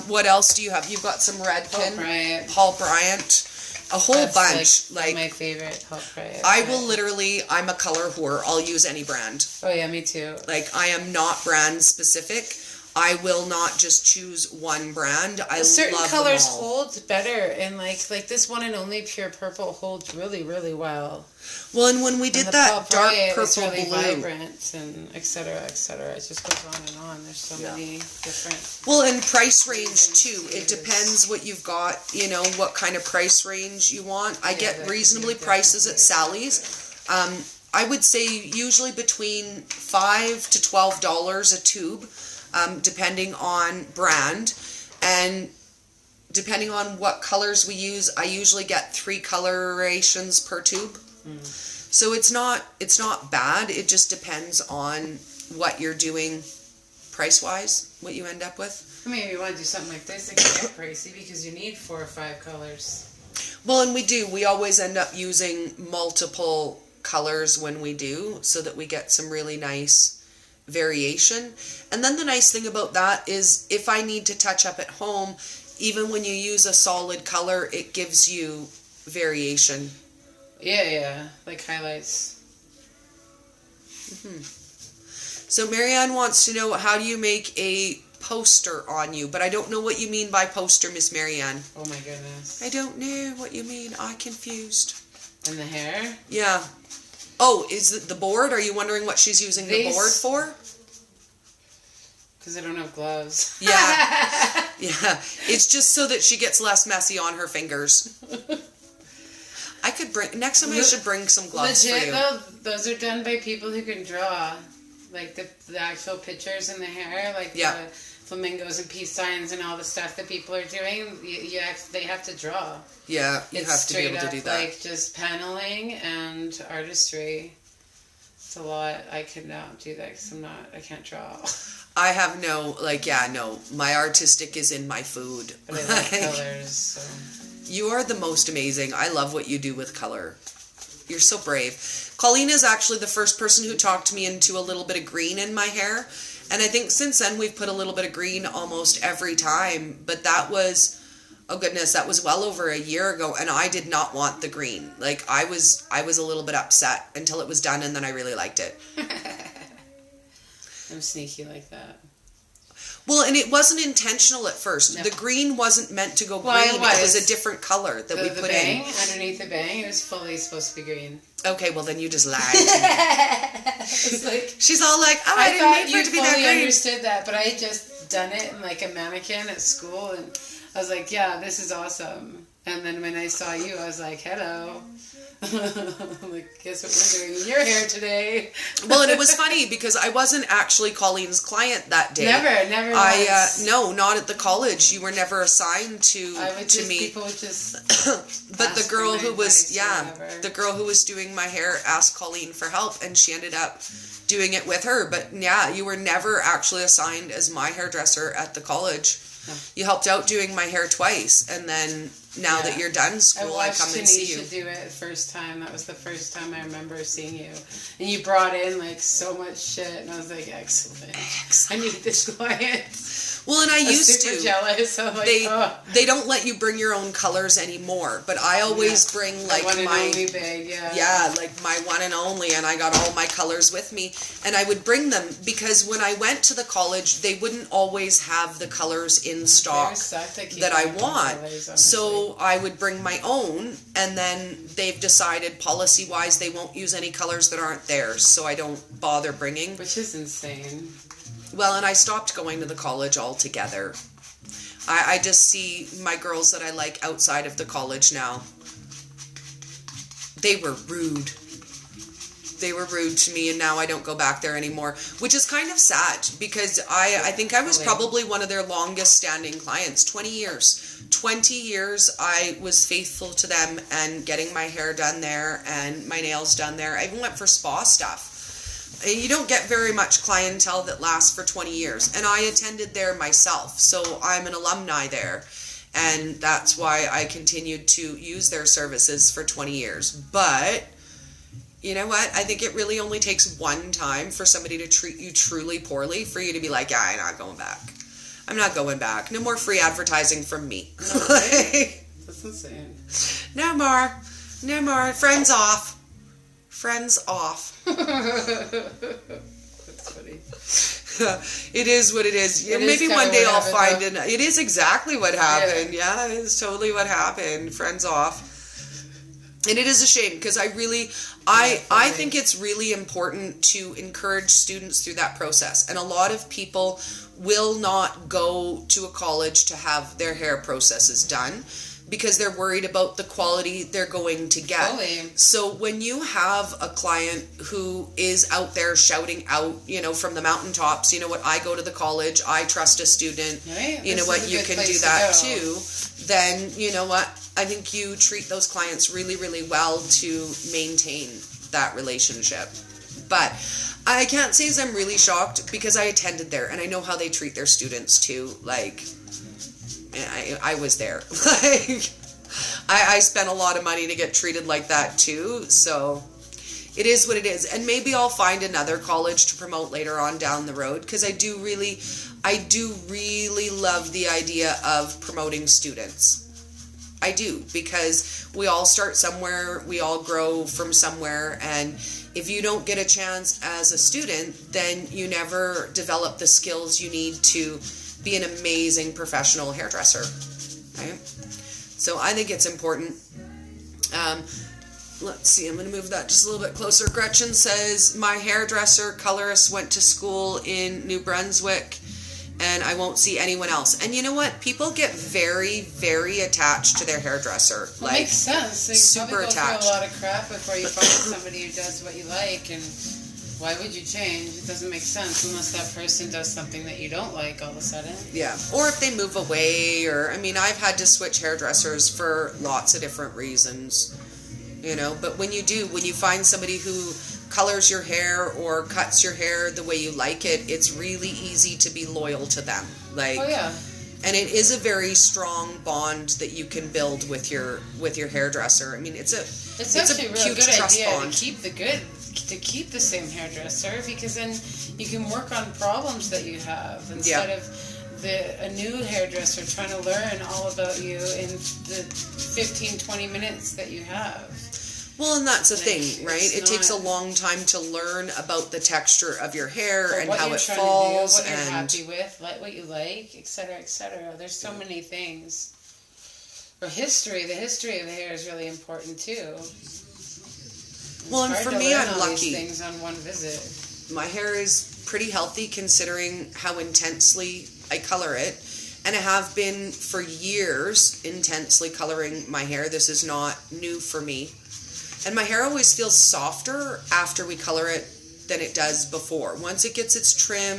What else do you have? You've got some Redken, Paul Bryant, a whole bunch. Like my favorite Paul Bryant. I'm a color whore. I'll use any brand. Oh yeah, me too. Like I am not brand specific. I will not just choose one brand. I certain love colors them all. hold better, and like this one and only pure purple holds really, really well. Well, and when we did that dark purple really blue, vibrant, and et cetera, et cetera. It just goes on and on. There's so many different. Well, and price range too. It depends what you've got. You know what kind of price range you want. I get reasonably prices at Sally's. I would say usually between $5 to $12 a tube, depending on brand, and depending on what colors we use. I usually get 3 colorations per tube. So it's not bad. It just depends on what you're doing price wise, what you end up with. I mean, if you want to do something like this, it can get pricey because you need 4 or 5 colors. Well, and we always end up using multiple colors when we do, so that we get some really nice variation. And then the nice thing about that is if I need to touch up at home, even when you use a solid color, it gives you variation. Yeah, like highlights. So Marianne wants to know, how do you make a poster on you? But I don't know what you mean by poster, Miss Marianne. Oh my goodness. I don't know what you mean. I'm confused. And the hair? Yeah. Oh, is it the board? Are you wondering what she's using the board for? Because I don't have gloves. Yeah. Yeah. It's just so that she gets less messy on her fingers. I could bring, next time I should bring some gloves for you. Though, those are done by people who can draw. Like the actual pictures in the hair, like the flamingos and peace signs and all the stuff that people are doing, they have to draw. Yeah, you have to be able to do that. Like just paneling and artistry. It's a lot. I could not do that because I can't draw. I have my artistic is in my food. But I like colors, so. You are the most amazing. I love what you do with color. You're so brave. Colleen is actually the first person who talked me into a little bit of green in my hair. And I think since then we've put a little bit of green almost every time. But that was, oh goodness, that was well over a year ago. And I did not want the green. Like I was a little bit upset until it was done, and then I really liked it. I'm sneaky like that. Well, and it wasn't intentional at first. No. The green wasn't meant to go green. It was a different color that we put in. Underneath the bang, it was fully supposed to be green. Okay, well then you just lied to me. She's all like, oh, I didn't need for it to be that green. I understood that, but I had just done it in like a mannequin at school, and I was like, yeah, this is awesome. And then when I saw you, I was like, hello. I'm like, guess what we're doing in your hair today? Well, and it was funny because I wasn't actually Colleen's client that day. Never. No, not at the college. You were never assigned to me. People would just. But the girl who was the girl who was doing my hair asked Colleen for help, and she ended up doing it with her. But yeah, you were never actually assigned as my hairdresser at the college. No. You helped out doing my hair twice, and then now that you're done school, I come and see you. I watched Tanisha do it the first time. That was the first time I remember seeing you. And you brought in like so much shit, and I was like, excellent. I need this client. Well, and I used super jealous. I'm like, they don't let you bring your own colors anymore, but I always bring like one my and only bag, like my one and only, and I got all my colors with me, and I would bring them because when I went to the college, they wouldn't always have the colors in stock that I want. So I would bring my own, and then they've decided policy-wise they won't use any colors that aren't theirs, so I don't bother bringing. Which is insane. Well, and I stopped going to the college altogether. I just see my girls that I like outside of the college now. They were rude. They were rude to me, and now I don't go back there anymore, which is kind of sad because I think I was probably one of their longest standing clients, 20 years. 20 years I was faithful to them and getting my hair done there and my nails done there. I even went for spa stuff. You don't get very much clientele that lasts for 20 years. And I attended there myself, so I'm an alumni there. And that's why I continued to use their services for 20 years. But, you know what? I think it really only takes one time for somebody to treat you truly poorly for you to be like, yeah, I'm not going back. I'm not going back. No more free advertising from me. No, right? That's insane. No more. No more. Friends off. Friends off. That's funny. It is what it is. Maybe one day I'll find it. It is exactly what happened. Yeah, it is totally what happened. Friends off. And it is a shame because I think it's really important to encourage students through that process. And a lot of people will not go to a college to have their hair processes done because they're worried about the quality they're going to get. So when you have a client who is out there shouting out, from the mountaintops, you know what, I go to the college, I trust a student, you know what, you can do that too, then you know what, I think you treat those clients really, really well to maintain that relationship. But I can't say as I'm really shocked because I attended there and I know how they treat their students too. Like, I was there. Like, I spent a lot of money to get treated like that too. So it is what it is. And maybe I'll find another college to promote later on down the road because I do really love the idea of promoting students. I do, because we all start somewhere, we all grow from somewhere, and if you don't get a chance as a student, then you never develop the skills you need to be an amazing professional hairdresser, right? So I think it's important. Let's see, I'm going to move that just a little bit closer. Gretchen says, my hairdresser colorist went to school in New Brunswick, and I won't see anyone else. And you know what? People get very, very attached to their hairdresser. Well, like, makes sense. They super attached. Through a lot of crap before you find somebody who does what you like. And why would you change? It doesn't make sense unless that person does something that you don't like all of a sudden. Yeah. Or if they move away. Or, I've had to switch hairdressers for lots of different reasons. But when you find somebody who colors your hair or cuts your hair the way you like it, it's really easy to be loyal to them. Like, and it is a very strong bond that you can build with your hairdresser. It's actually a a really huge good trust idea bond. to keep the same hairdresser, because then you can work on problems that you have instead of a new hairdresser trying to learn all about you in the 15-20 minutes that you have. Well, and that's the thing, right? It takes a long time to learn about the texture of your hair and how it falls. What you're happy with, what you like, etc., etc. There's so many things. Or the history of the hair is really important too. Well, and for me, I'm lucky. Things on one visit. My hair is pretty healthy considering how intensely I color it. And I have been for years intensely coloring my hair. This is not new for me. And my hair always feels softer after we color it than it does before. Once it gets its trim,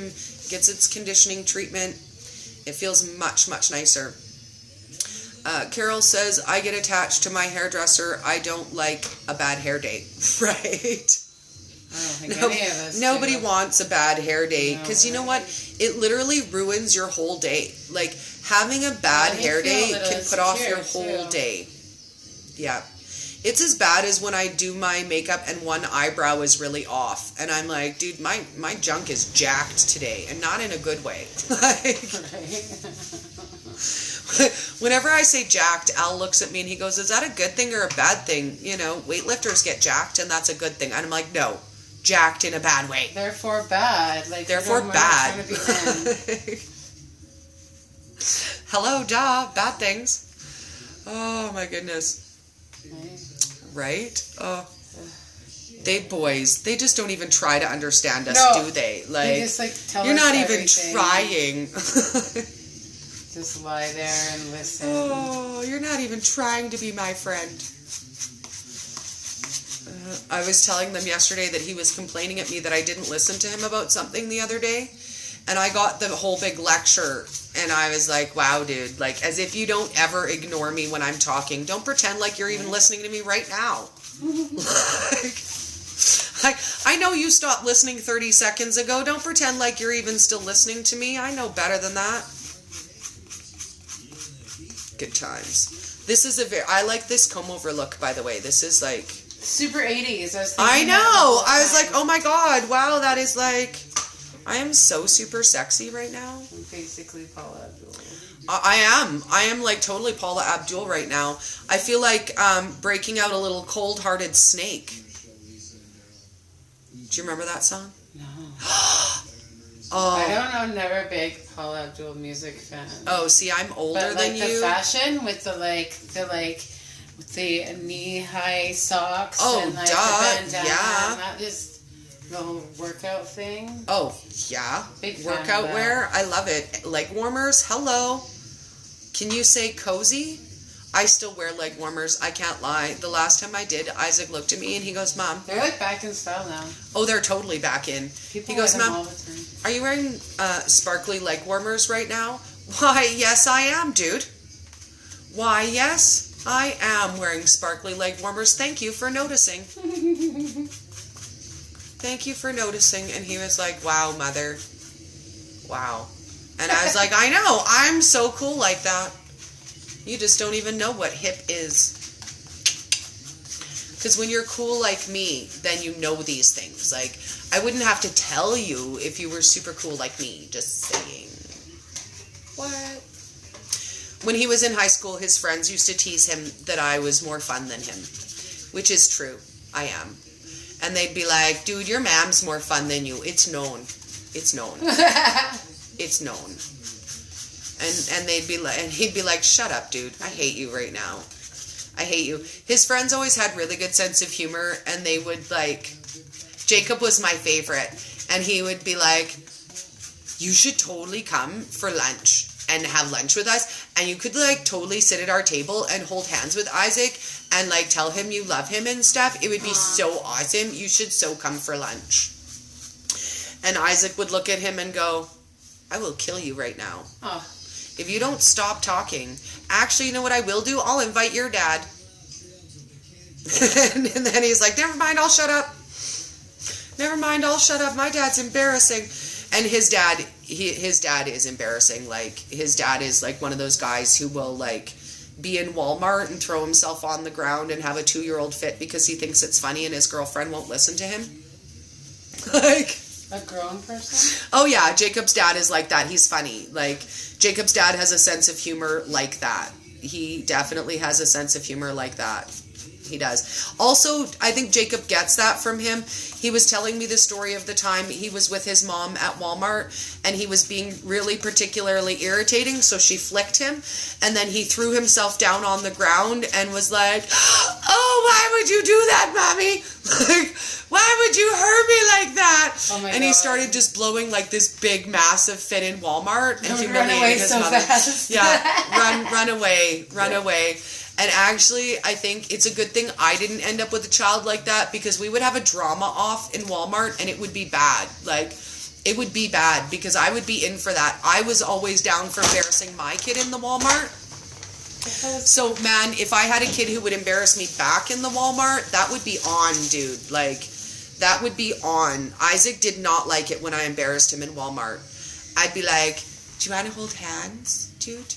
gets its conditioning treatment, it feels much, much nicer. Carol says, I get attached to my hairdresser. I don't like a bad hair day. Right? I don't think any of us Nobody wants a bad hair day. Because you know what? It literally ruins your whole day. Like, having a bad hair day can put off your whole day. Yeah. It's as bad as when I do my makeup and one eyebrow is really off. And I'm like, dude, my junk is jacked today. And not in a good way. Whenever I say jacked, Al looks at me and he goes, is that a good thing or a bad thing? Weightlifters get jacked and that's a good thing. And I'm like, no, jacked in a bad way. Therefore bad. Therefore bad. Hello, bad things. Oh my goodness. Right? Oh. They just don't even try to understand us, do they? They just, tell you're us not everything. Even trying. Just lie there and listen. Oh, you're not even trying to be my friend. I was telling them yesterday that he was complaining at me that I didn't listen to him about something the other day. And I got the whole big lecture, and I was like, wow, dude, as if you don't ever ignore me when I'm talking. Don't pretend like you're even listening to me right now. I know you stopped listening 30 seconds ago. Don't pretend like you're even still listening to me. I know better than that. Good times. This is I like this comb over look, by the way. This is super 80s. I know. I was like, oh my god, wow, that is I am so super sexy right now. I'm basically Paula Abdul. I am totally Paula Abdul right now. I feel like breaking out a little cold-hearted snake. Do you remember that song? No. Oh. I don't know, never a big Paula Abdul music fan. Oh, see, I'm older but, than the you. fashion with the knee-high socks and duh. the bandana, Yeah. that is the whole workout thing. Oh, yeah. Big fan Workout of that. wear. I love it. Leg warmers. Hello. Can you say cozy? I still wear leg warmers. I can't lie. The last time I did, Isaac looked at me and he goes, Mom. They're like back in style now. Oh, they're totally back in. People He goes, wear them Mom, all the time. are you wearing sparkly leg warmers right now? Why, yes, I am, dude. Why, yes, I am wearing sparkly leg warmers. Thank you for noticing. Thank you for noticing. And he was like, wow, mother. Wow. And I was like, I know. I'm so cool like that. You just don't even know what hip is. Because when you're cool like me, then you know these things. Like, I wouldn't have to tell you if you were super cool like me. Just saying. What? When he was in high school, his friends used to tease him that I was more fun than him. Which is true. I am. And they'd be like, dude, your mom's more fun than you. It's known. It's known. It's known. And they'd be like, and he'd be like, shut up, dude. I hate you right now. I hate you. His friends always had really good sense of humor, and they would like, Jacob was my favorite, and he would be like, you should totally come for lunch and have lunch with us, and you could like totally sit at our table and hold hands with Isaac and like tell him you love him and stuff. It would be so awesome. You should so come for lunch. And Isaac would look at him and go, I will kill you right now. Oh. If you don't stop talking. Actually, you know what I will do? I'll invite your dad. And then he's like, never mind, I'll shut up. Never mind, I'll shut up. My dad's embarrassing. And his dad is embarrassing. Like, his dad is like one of those guys who will like be in Walmart and throw himself on the ground and have a 2-year-old fit because he thinks it's funny and his girlfriend won't listen to him. Like... A grown person? Oh yeah, Jacob's dad is like that. He's funny. Like, Jacob's dad has a sense of humor like that. He definitely has a sense of humor like that. He does. Also, I think Jacob gets that from him. He was telling me the story of the time he was with his mom at Walmart and he was being really particularly irritating, so she flicked him and then he threw himself down on the ground and was like, oh, why would you do that, Mommy? Like, why would you hurt me like that? Oh my and God. He started just blowing like this big, massive fit in Walmart and humiliating run away his so mother. fast. Yeah, run away. And actually, I think it's a good thing I didn't end up with a child like that because we would have a drama off in Walmart and it would be bad. Like, it would be bad because I would be in for that. I was always down for embarrassing my kid in the Walmart. So, man, if I had a kid who would embarrass me back in the Walmart, that would be on, dude. Like, that would be on. Isaac did not like it when I embarrassed him in Walmart. I'd be like, do you want to hold hands, dude?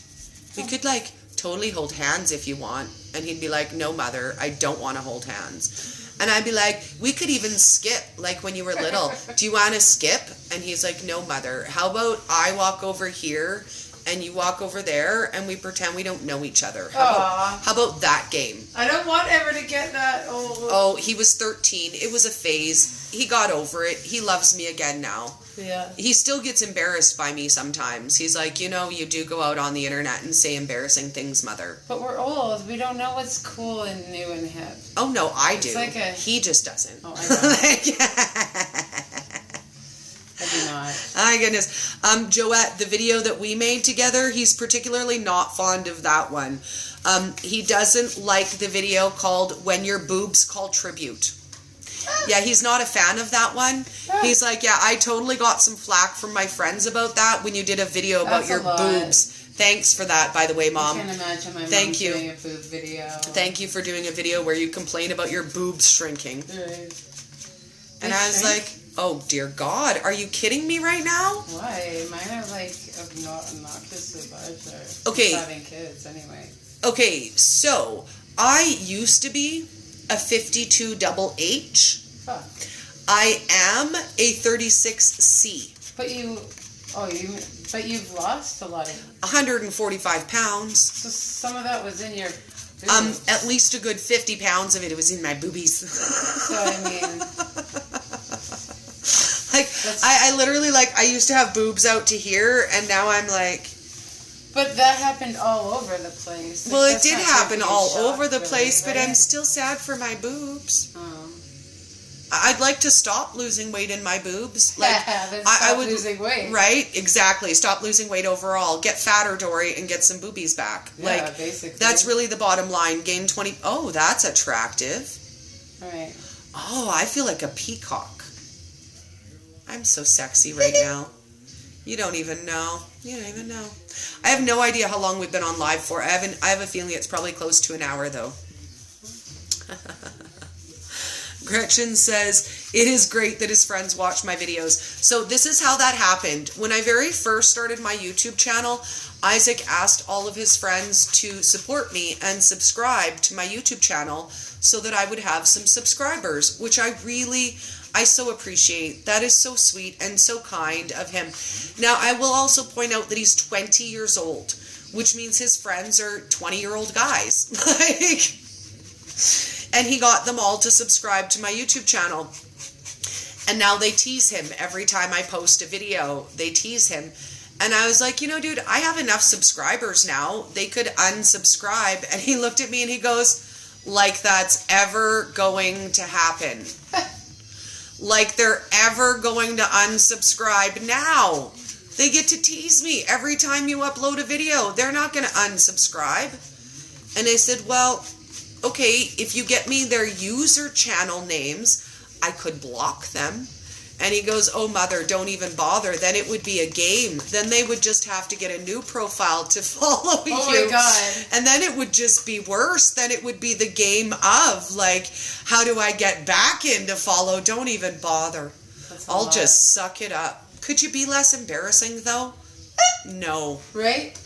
We could, like, totally hold hands if you want. And he'd be like, no, mother, I don't want to hold hands. And I'd be like, we could even skip, like when you were little. Do you want to skip? And he's like, no, mother. How about I walk over here and you walk over there and we pretend we don't know each other? How about that game? I don't want ever to get that old. Oh, he was 13. It was a phase. He got over it. He loves me again now. Yeah. He still gets embarrassed by me sometimes. He's like, you know, you do go out on the internet and say embarrassing things, mother. But we're old. We don't know what's cool and new and hip. Oh, no, I do. Like he just doesn't. Oh, I know. I do not. My goodness. Joette, the video that we made together, he's particularly not fond of that one. He doesn't like the video called When Your Boobs Call Tribute. Yeah, he's not a fan of that one. He's like, yeah, I totally got some flack from my friends about that when you did a video about your boobs. Thanks for that, by the way, Mom. I can't imagine my mom doing a boob video. Thank you for doing a video where you complain about your boobs shrinking. Right. And I was like, oh, dear God, are you kidding me right now? Why? Mine are like obnoxiously large. Okay. Having kids, anyway. Okay, so I used to be a 52 double H. Huh. I am a 36C. But you've lost a lot of. 145 pounds. So some of that was in your boobs. At least a good 50 pounds of it was in my boobies. So I mean, Like, I literally, like, I used to have boobs out to here, and now I'm like... But that happened all over the place. Like, well, it did happen all over the really, place, right? but I'm still sad for my boobs. Oh. I'd like to stop losing weight in my boobs. Like, I would losing weight. Right? Exactly. Stop losing weight overall. Get fatter, Dori, and get some boobies back. Yeah, like, basically. That's really the bottom line. Gain 20... Oh, that's attractive. Right. Oh, I feel like a peacock. I'm so sexy right now. You don't even know. You don't even know. I have no idea how long we've been on live for. I have a feeling it's probably close to an hour, though. Gretchen says, it is great that his friends watch my videos. So this is how that happened. When I very first started my YouTube channel, Isaac asked all of his friends to support me and subscribe to my YouTube channel so that I would have some subscribers, which I so appreciate. That is so sweet and so kind of him. Now, I will also point out that he's 20 years old, which means his friends are 20-year-old guys. Like... And he got them all to subscribe to my YouTube channel. And now they tease him every time I post a video. They tease him. And I was like, you know, dude, I have enough subscribers now. They could unsubscribe. And he looked at me and he goes, like that's ever going to happen. Like they're ever going to unsubscribe now. They get to tease me every time you upload a video. They're not going to unsubscribe. And I said, well... okay, if you get me their user channel names, I could block them. And he goes, oh, mother, don't even bother. Then it would be a game. Then they would just have to get a new profile to follow you. Oh, my God. And then it would just be worse. Then it would be the game of, like, how do I get back in to follow? Don't even bother. I'll just suck it up. Could you be less embarrassing, though? No. Right?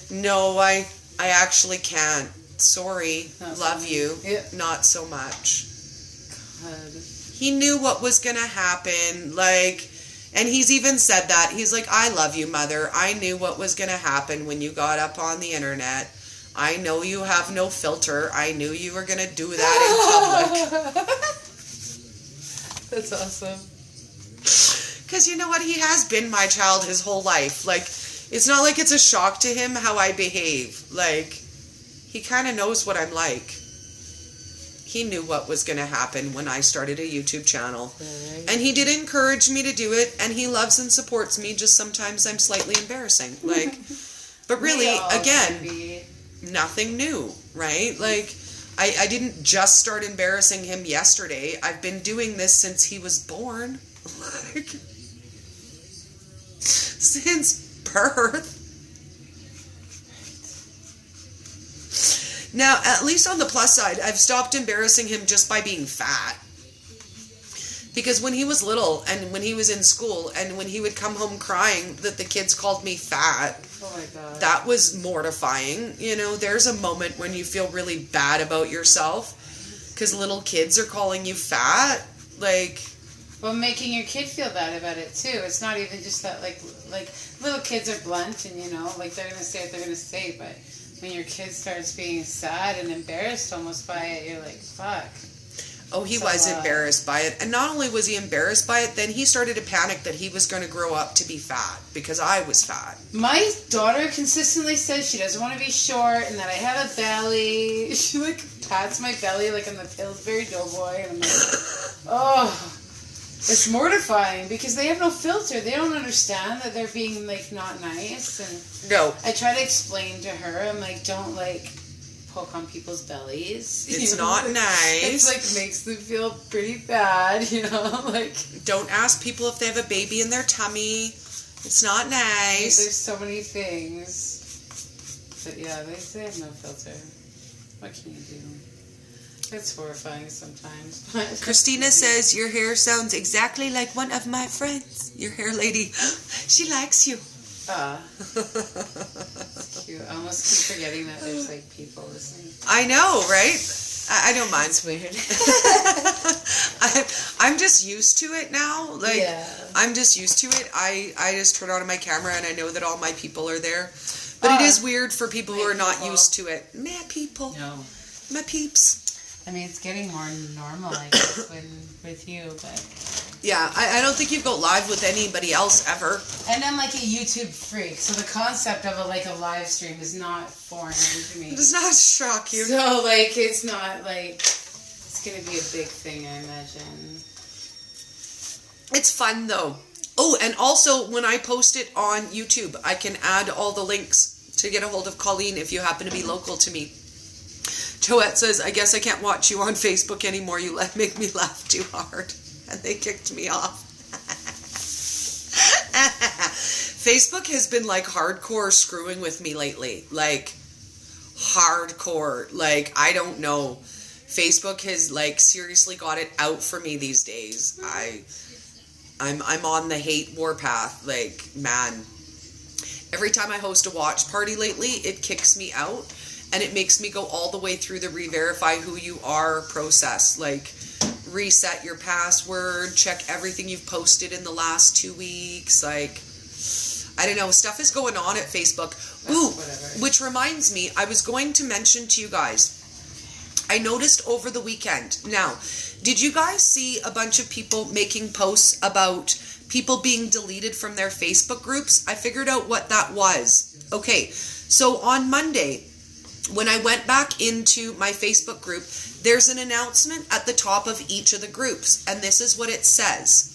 No, I actually can't. Sorry, love you, not so much. God. He knew what was going to happen, like, and he's even said that. He's like, I love you, mother. I knew what was going to happen when you got up on the internet. I know you have no filter. I knew you were going to do that in public. That's awesome. Because you know what? He has been my child his whole life. Like, it's not like it's a shock to him how I behave. Like... he kind of knows what I'm like. He knew what was going to happen when I started a YouTube channel. Right. And he did encourage me to do it, and he loves and supports me, just sometimes I'm slightly embarrassing. Like, but really, again, nothing new, right? Like, I didn't just start embarrassing him yesterday. I've been doing this since he was born. Like, since birth. Now, at least on the plus side, I've stopped embarrassing him just by being fat. Because when he was little, and when he was in school, and when he would come home crying that the kids called me fat, oh my God, that was mortifying. You know, there's a moment when you feel really bad about yourself, because little kids are calling you fat. Like... well, making your kid feel bad about it, too. It's not even just that, like little kids are blunt, and, you know, like, they're going to say what they're going to say, but... when your kid starts being sad and embarrassed almost by it, you're like, fuck. Oh, he was embarrassed by it. And not only was he embarrassed by it, then he started to panic that he was going to grow up to be fat because I was fat. My daughter consistently says she doesn't want to be short and that I have a belly. She, like, pats my belly like I'm the Pillsbury Doughboy. And I'm like, oh... it's mortifying because they have no filter. They don't understand that they're being, like, not nice. And no. I try to explain to her, I'm like, don't, like, poke on people's bellies. It's not nice. It's, like, makes them feel pretty bad, you know? Like, don't ask people if they have a baby in their tummy. It's not nice. There's so many things. But, yeah, they have no filter. What can you do? It's horrifying sometimes. Christina says, your hair sounds exactly like one of my friends. Your hair lady. She likes you. It's cute. I almost keep forgetting that there's, like, people listening. I know, right? I don't mind. It's weird. I'm just used to it now. Like, yeah. I'm just used to it. I just turn on my camera and I know that all my people are there. But it is weird for people who are not used to it. My people. No. My peeps. I mean, it's getting more normal, I guess, with you, but Yeah, I don't think you go live with anybody else ever. And I'm like a YouTube freak, so the concept of a live stream is not foreign to me. It does not shock you. So like it's not like it's gonna be a big thing, I imagine. It's fun though. Oh, and also when I post it on YouTube, I can add all the links to get a hold of Colleen if you happen to be local to me. Joette says, I guess I can't watch you on Facebook anymore. You make me laugh too hard. And they kicked me off. Facebook has been like hardcore screwing with me lately. Like hardcore. Like, I don't know. Facebook has like seriously got it out for me these days. I'm on the hate warpath. Like, man. Every time I host a watch party lately, it kicks me out. And it makes me go all the way through the re-verify who you are process. Like, reset your password, check everything you've posted in the last 2 weeks. Like, I don't know, stuff is going on at Facebook. Ooh, whatever. Which reminds me, I was going to mention to you guys, I noticed over the weekend. Now, did you guys see a bunch of people making posts about people being deleted from their Facebook groups? I figured out what that was. Okay, so on Monday, when I went back into my Facebook group, there's an announcement at the top of each of the groups, and this is what it says.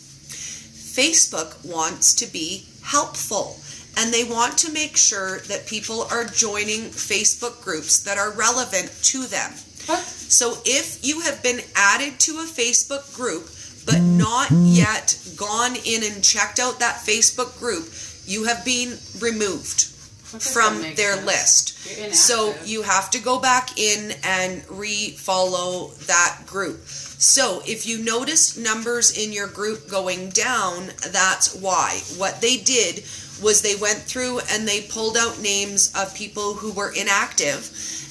Facebook wants to be helpful, and they want to make sure that people are joining Facebook groups that are relevant to them. What? So if you have been added to a Facebook group, but not yet gone in and checked out that Facebook group, you have been removed from their list. So you have to go back in and re-follow that group. So if you notice numbers in your group going down, that's why. What they did was they went through and they pulled out names of people who were inactive,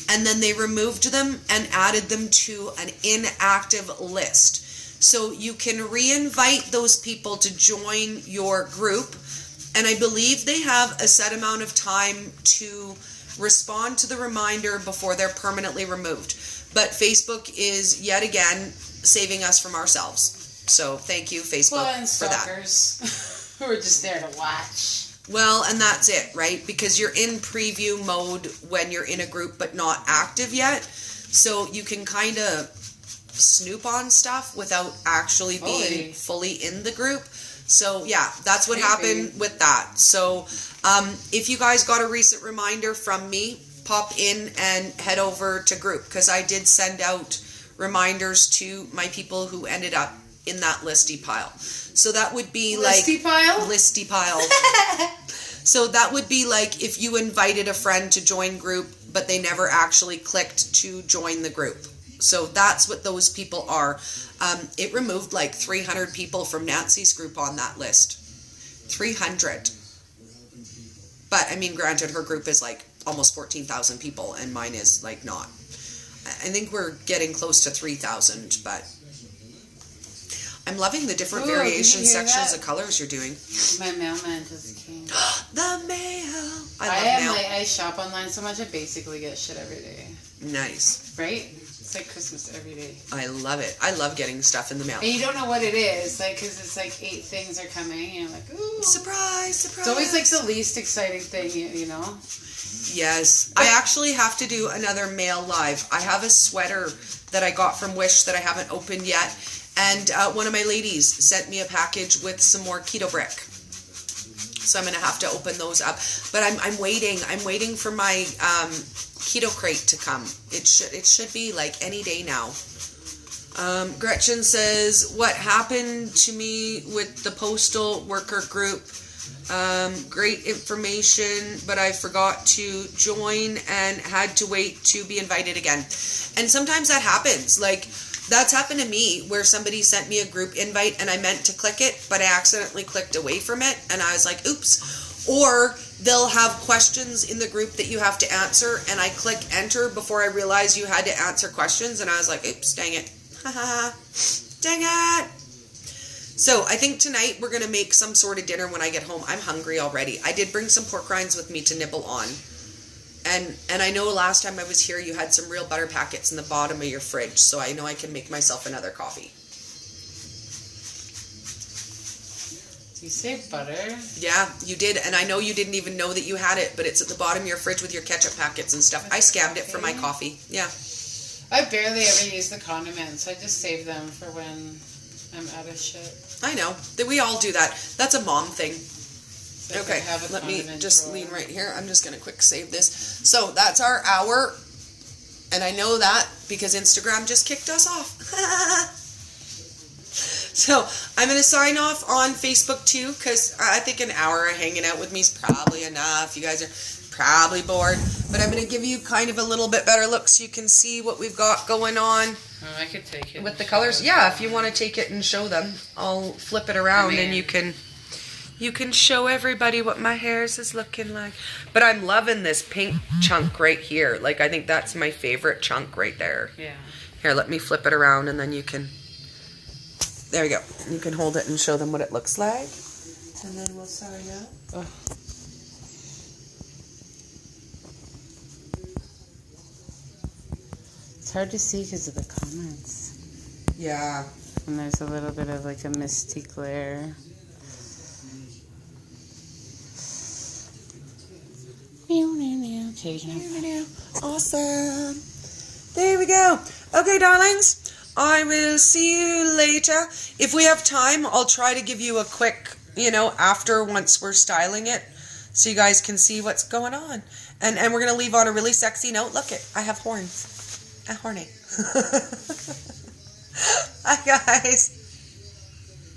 and then they removed them and added them to an inactive list. So you can re-invite those people to join your group. And I believe they have a set amount of time to respond to the reminder before they're permanently removed. But Facebook is yet again saving us from ourselves. So thank you, Facebook, and for that. stalkers who are just there to watch. Well, and that's it, right? Because you're in preview mode when you're in a group but not active yet. So you can kind of snoop on stuff without actually being fully in the group. So, yeah, that's what happened with that. So, if you guys got a recent reminder from me, pop in and head over to group, because I did send out reminders to my people who ended up in that listy pile. So that would be listy pile? Listy pile. So that would be like if you invited a friend to join group, but they never actually clicked to join the group. So that's what those people are. It removed like 300 people from Nancy's group on that list. 300. But, I mean, granted, her group is like almost 14,000 people, and mine is like not. I think we're getting close to 3,000, but I'm loving the different variation sections of colors you're doing. My mailman just came. The mail! I love mail. I shop online so much, I basically get shit every day. Nice. Right? It's like Christmas every day. I love it. I love getting stuff in the mail. And you don't know what it is, like, because it's like 8 things are coming, and you're like, ooh. Surprise, surprise. It's always like the least exciting thing, you know? Yes. I actually have to do another mail live. I have a sweater that I got from Wish that I haven't opened yet. And one of my ladies sent me a package with some more keto brick. So I'm going to have to open those up. But I'm waiting. I'm waiting for my keto crate to come. It should be like any day now. Gretchen says, what happened to me with the postal worker group? Great information, but I forgot to join and had to wait to be invited again. And sometimes that happens. Like, that's happened to me where somebody sent me a group invite and I meant to click it, but I accidentally clicked away from it and I was like, oops. Or they'll have questions in the group that you have to answer and I click enter before I realize you had to answer questions and I was like, oops, dang it. Dang it. So I think tonight we're going to make some sort of dinner when I get home. I'm hungry already. I did bring some pork rinds with me to nibble on. And I know last time I was here you had some real butter packets in the bottom of your fridge, so I know I can make myself another coffee. You say butter? Yeah, you did. And I know you didn't even know that you had it, but it's at the bottom of your fridge with your ketchup packets and stuff. I scammed it for my coffee. Yeah. I barely ever use the condiments. I just save them for when I'm out of shit. I know. We all do that. That's a mom thing. So okay, let me just lean right here. I'm just going to quick save this. So that's our hour. And I know that because Instagram just kicked us off. So I'm going to sign off on Facebook too, because I think an hour of hanging out with me is probably enough. You guys are probably bored. But I'm going to give you kind of a little bit better look so you can see what we've got going on. Oh, I could take it. With the colors. Yeah, if you want to take it and show them, I'll flip it around and you can show everybody what my hairs is looking like. But I'm loving this pink chunk right here. Like, I think that's my favorite chunk right there. Yeah. Here, let me flip it around and then you can... There we go. You can hold it and show them what it looks like. And then we'll sign up. Oh. It's hard to see because of the comments. Yeah. And there's a little bit of like a misty glare. Awesome. There we go. Okay, darlings. I will see you later. If we have time, I'll try to give you a quick, after once we're styling it, so you guys can see what's going on. And we're going to leave on a really sexy note. Look it, I have horns. A horny. Bye, guys.